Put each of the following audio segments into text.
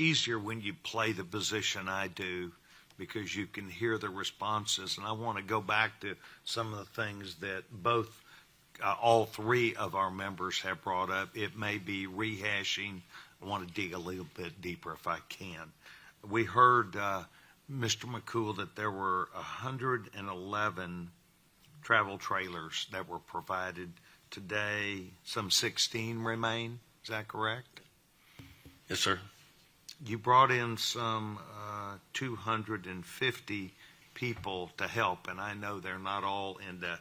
easier when you play the position I do because you can hear the responses. And I want to go back to some of the things that all three of our members have brought up. It may be rehashing. I want to dig a little bit deeper if I can. We heard Mr. McCool that there were 111 travel trailers that were provided. Today, some 16 remain. Is that correct? Yes, sir. You brought in some 250 people to help, and I know they're not all into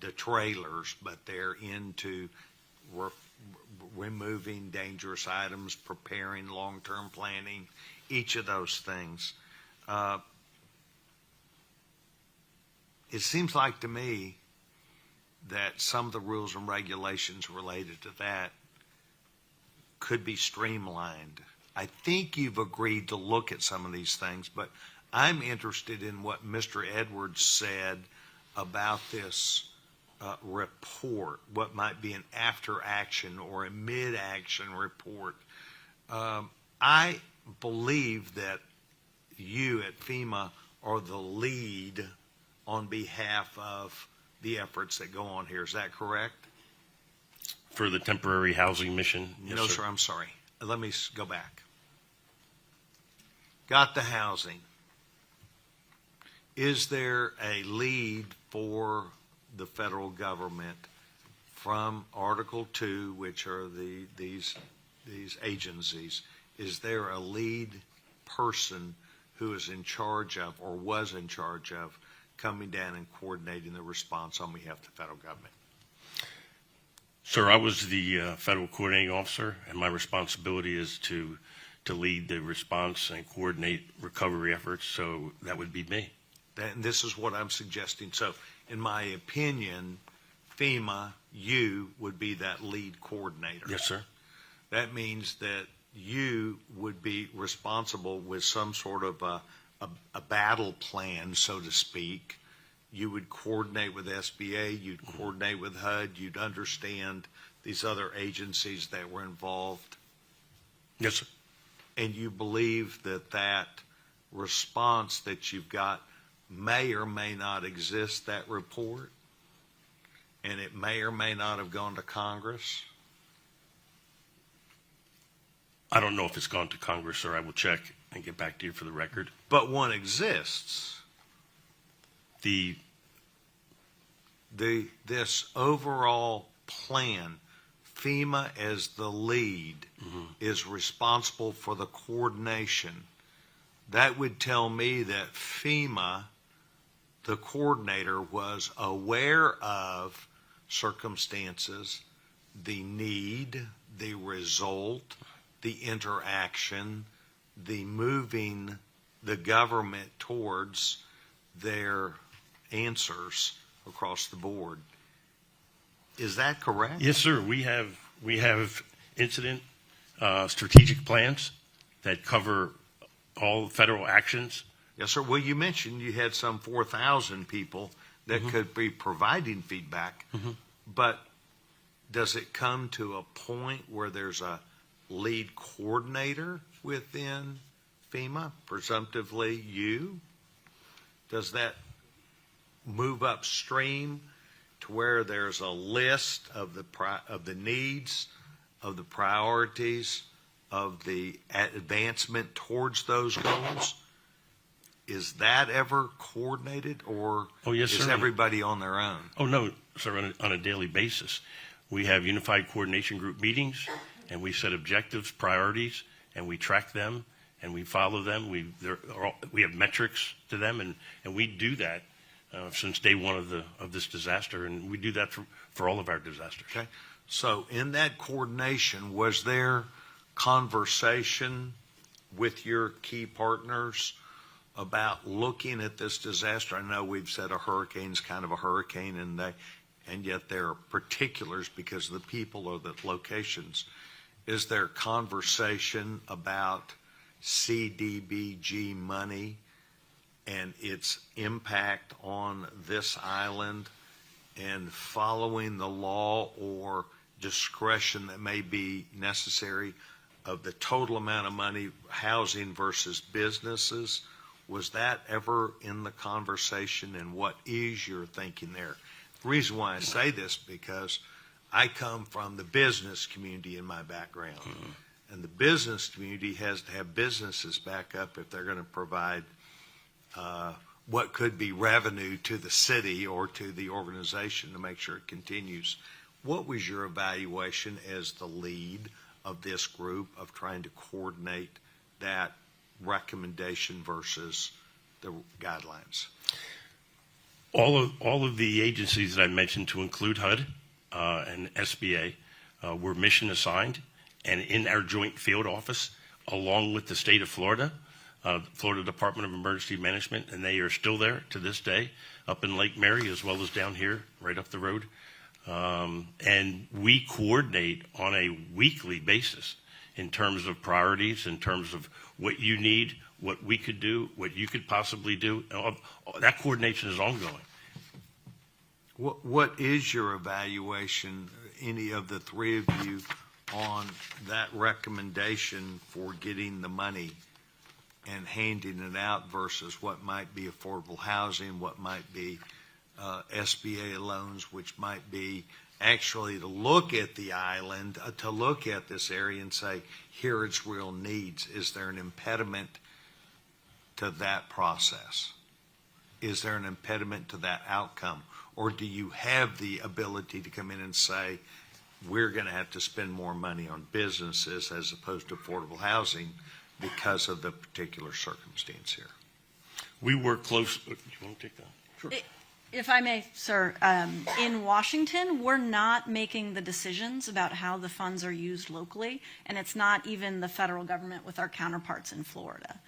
the trailers, but they're into removing dangerous items, preparing long-term planning, each of those things. It seems like to me that some of the rules and regulations related to that could be streamlined. I think you've agreed to look at some of these things, but I'm interested in what Mr. Edwards said about this report, what might be an after-action or a mid-action report. I believe that you at FEMA are the lead on behalf of the efforts that go on here. Is that correct? For the temporary housing mission? Yes, no, sir, I'm sorry. Let me go back. Got the housing. Is there a lead for the federal government from Article 2, which are these agencies? Is there a lead person who is in charge of or was in charge of coming down and coordinating the response on behalf of the federal government? Sir, I was the federal coordinating officer, and my responsibility is to lead the response and coordinate recovery efforts, so that would be me. And this is what I'm suggesting. So, in my opinion, FEMA, you would be that lead coordinator. Yes, sir. That means that you would be responsible with some sort of a battle plan, so to speak. You would coordinate with SBA, you'd coordinate with HUD, you'd understand these other agencies that were involved. Yes, sir. And you believe that that response that you've got may or may not exist, that report, and it may or may not have gone to Congress? I don't know if it's gone to Congress, sir. I will check and get back to you for the record. But one exists. This overall plan, FEMA as the lead is responsible for the coordination. That would tell me that FEMA, the coordinator, was aware of circumstances, the need, the result, the interaction, the moving the government towards their answers across the board. Is that correct? Yes, sir. We have incident strategic plans that cover all federal actions. Yes, sir. Well, you mentioned you had some 4,000 people that could be providing feedback, but does it come to a point where there's a lead coordinator within FEMA, presumptively you? Does that move upstream to where there's a list of the needs, of the priorities, of the advancement towards those goals? Is that ever coordinated, or is everybody on their own? Oh, no, sir, on a daily basis. We have unified coordination group meetings, and we set objectives, priorities, and we track them, and we follow them. We have metrics to them, and we do that since day one of this disaster, and we do that for all of our disasters. Okay. So in that coordination, was there conversation with your key partners about looking at this disaster? I know we've said a hurricane's kind of a hurricane, and yet there are particulars because of the people or the locations. Is there conversation about CDBG money and its impact on this island and following the law or discretion that may be necessary of the total amount of money, housing versus businesses. Was that ever in the conversation, and what is your thinking there? The reason why I say this, because I come from the business community in my background, and the business community has to have businesses back up if they're going to provide what could be revenue to the city or to the organization to make sure it continues. What was your evaluation as the lead of this group of trying to coordinate that recommendation versus the guidelines? All of the agencies that I mentioned, to include HUD and SBA, were mission assigned, and in our joint field office, along with the state of Florida, Florida Department of Emergency Management, and they are still there to this day, up in Lake Mary as well as down here, right up the road. And we coordinate on a weekly basis in terms of priorities, in terms of what you need, what we could do, what you could possibly do. That coordination is ongoing. What is your evaluation, any of the three of you, on that recommendation for getting the money and handing it out versus what might be affordable housing, what might be SBA loans, which might be actually to look at the island, to look at this area and say, here are its real needs. Is there an impediment to that process? Is there an impediment to that outcome? Or do you have the ability to come in and say, we're going to have to spend more money on businesses as opposed to affordable housing because of the particular circumstance here? We work close. Do you want to take that? Sure. If I may, sir, in Washington, we're not making the decisions about how the funds are used locally, and it's not even the federal government with our counterparts in Florida.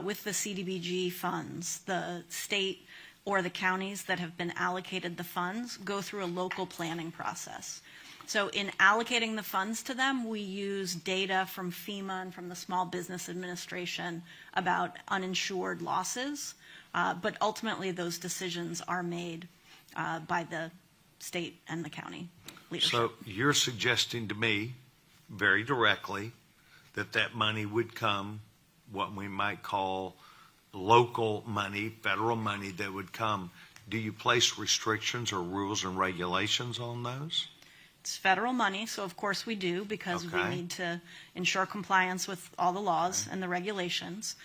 With the CDBG funds, the state or the counties that have been allocated the funds go through a local planning process. So in allocating the funds to them, we use data from FEMA and from the Small Business Administration about uninsured losses. But ultimately, those decisions are made by the state and the county leadership. So you're suggesting to me, very directly, that that money would come, what we might call local money, federal money that would come. Do you place restrictions or rules and regulations on those? It's federal money, so of course we do, because we need to ensure compliance with all the laws and the regulations.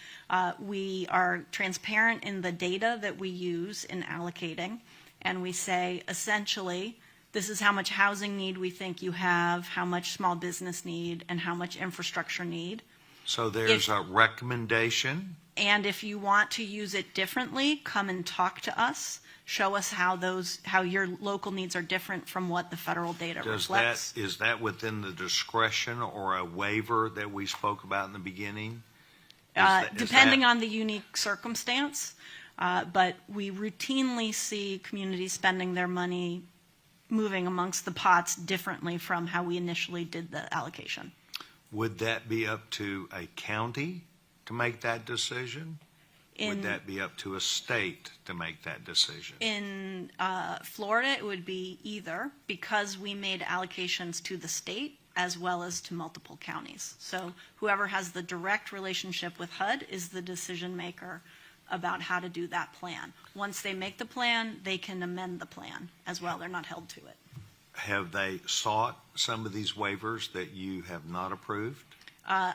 We are transparent in the data that we use in allocating, and we say, essentially, this is how much housing need we think you have, how much small business need, and how much infrastructure need. So there's a recommendation? And if you want to use it differently, come and talk to us. Show us how your local needs are different from what the federal data reflects. Is that within the discretion or a waiver that we spoke about in the beginning? Depending on the unique circumstance, but we routinely see communities spending their money moving amongst the pots differently from how we initially did the allocation. Would that be up to a county to make that decision? Would that be up to a state to make that decision? In Florida, it would be either, because we made allocations to the state as well as to multiple counties. So whoever has the direct relationship with HUD is the decision maker about how to do that plan. Once they make the plan, they can amend the plan as well. They're not held to it. Have they sought some of these waivers that you have not approved?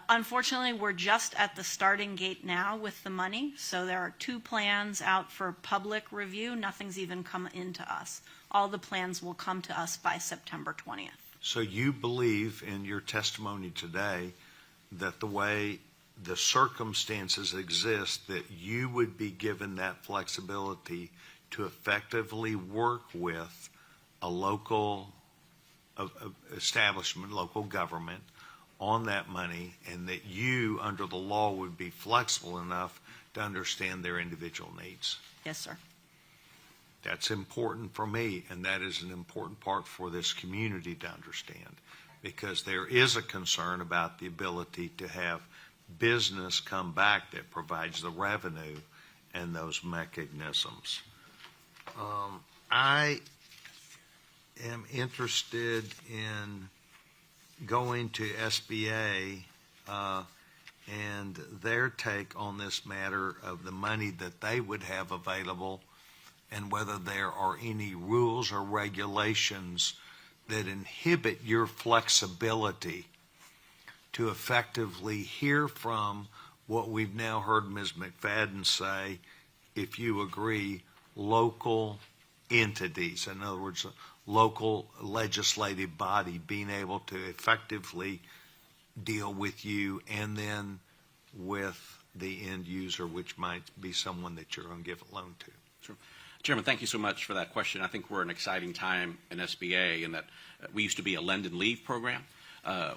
Unfortunately, we're just at the starting gate now with the money. So there are 2 plans out for public review. Nothing's even come into us. All the plans will come to us by September 20th. So you believe in your testimony today that the way the circumstances exist, that you would be given that flexibility to effectively work with a local establishment, local government, on that money, and that you, under the law, would be flexible enough to understand their individual needs? Yes, sir. That's important for me, and that is an important part for this community to understand, because there is a concern about the ability to have business come back that provides the revenue and those mechanisms. I am interested in going to SBA and their take on this matter of the money that they would have available and whether there are any rules or regulations that inhibit your flexibility to effectively hear from what we've now heard Ms. McFadden say, if you agree, local entities. In other words, a local legislative body being able to effectively deal with you and then with the end user, which might be someone that you're going to give a loan to. Sure. Chairman, thank you so much for that question. I think we're in an exciting time in SBA in that we used to be a lend and leave program.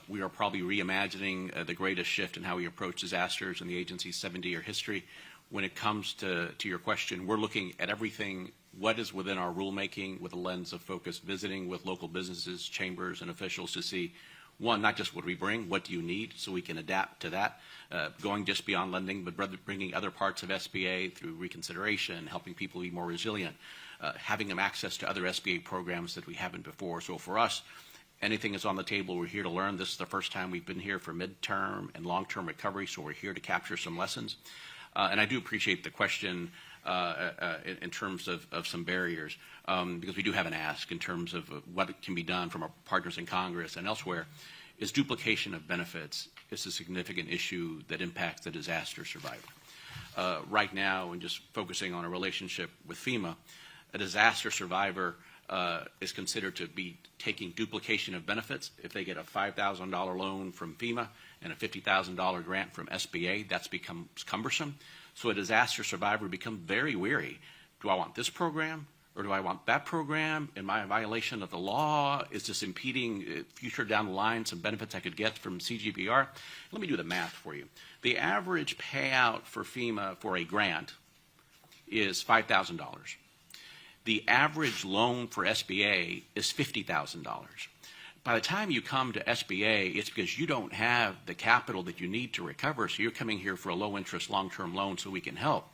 We are probably reimagining the greatest shift in how we approach disasters in the agency's 70-year history. When it comes to your question, we're looking at everything, what is within our rulemaking with a lens of focus, visiting with local businesses, chambers, and officials to see, one, not just what we bring, what do you need so we can adapt to that, going just beyond lending, but bringing other parts of SBA through reconsideration, helping people be more resilient, having them access to other SBA programs that we haven't before. So for us, anything is on the table. We're here to learn. This is the first time we've been here for midterm and long-term recovery, so we're here to capture some lessons. And I do appreciate the question in terms of some barriers, because we do have an ask in terms of what can be done from our partners in Congress and elsewhere. Is duplication of benefits is a significant issue that impacts the disaster survivor. Right now, and just focusing on a relationship with FEMA, a disaster survivor is considered to be taking duplication of benefits. If they get a $5,000 loan from FEMA and a $50,000 grant from SBA, that's becomes cumbersome. So a disaster survivor becomes very weary. Do I want this program or do I want that program? Am I in violation of the law? Is this impeding future down the line some benefits I could get from CGBR? Let me do the math for you. The average payout for FEMA for a grant is $5,000. The average loan for SBA is $50,000. By the time you come to SBA, it's because you don't have the capital that you need to recover, so you're coming here for a low-interest, long-term loan so we can help.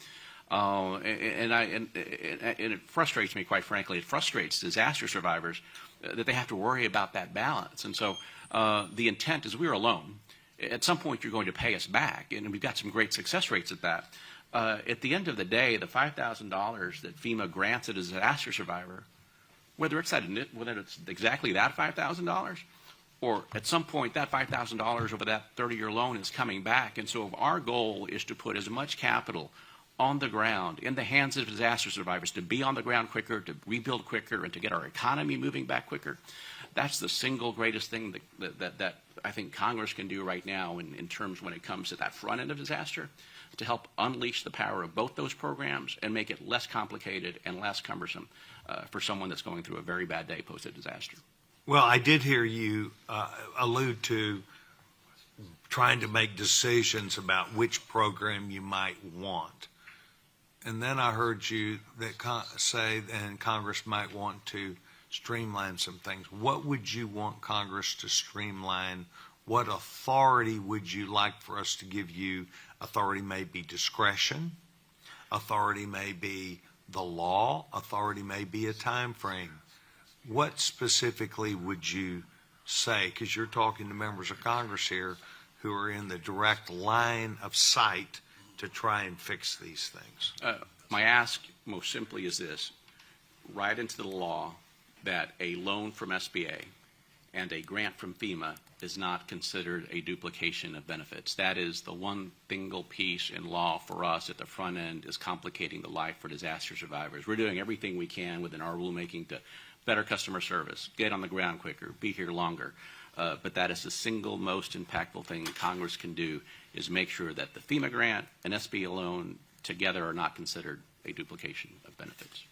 And it frustrates me, quite frankly. It frustrates disaster survivors that they have to worry about that balance. And so the intent is we're a loan. At some point, you're going to pay us back, and we've got some great success rates at that. At the end of the day, the $5,000 that FEMA grants a disaster survivor, whether it's exactly that $5,000, or at some point that $5,000 over that 30-year loan is coming back. And so our goal is to put as much capital on the ground in the hands of disaster survivors to be on the ground quicker, to rebuild quicker, and to get our economy moving back quicker. That's the single greatest thing that I think Congress can do right now in terms when it comes to that front end of disaster, to help unleash the power of both those programs and make it less complicated and less cumbersome for someone that's going through a very bad day post a disaster. Well, I did hear you allude to trying to make decisions about which program you might want. And then I heard you say that Congress might want to streamline some things. What would you want Congress to streamline? What authority would you like for us to give you? Authority may be discretion. Authority may be the law. Authority may be a time frame. What specifically would you say? Because you're talking to members of Congress here who are in the direct line of sight to try and fix these things. My ask most simply is this: write into the law that a loan from SBA and a grant from FEMA is not considered a duplication of benefits. That is the one single piece in law for us at the front end is complicating the life for disaster survivors. We're doing everything we can within our rulemaking to better customer service, get on the ground quicker, be here longer. But that is the single most impactful thing Congress can do, is make sure that the FEMA grant and SBA loan together are not considered a duplication of benefits.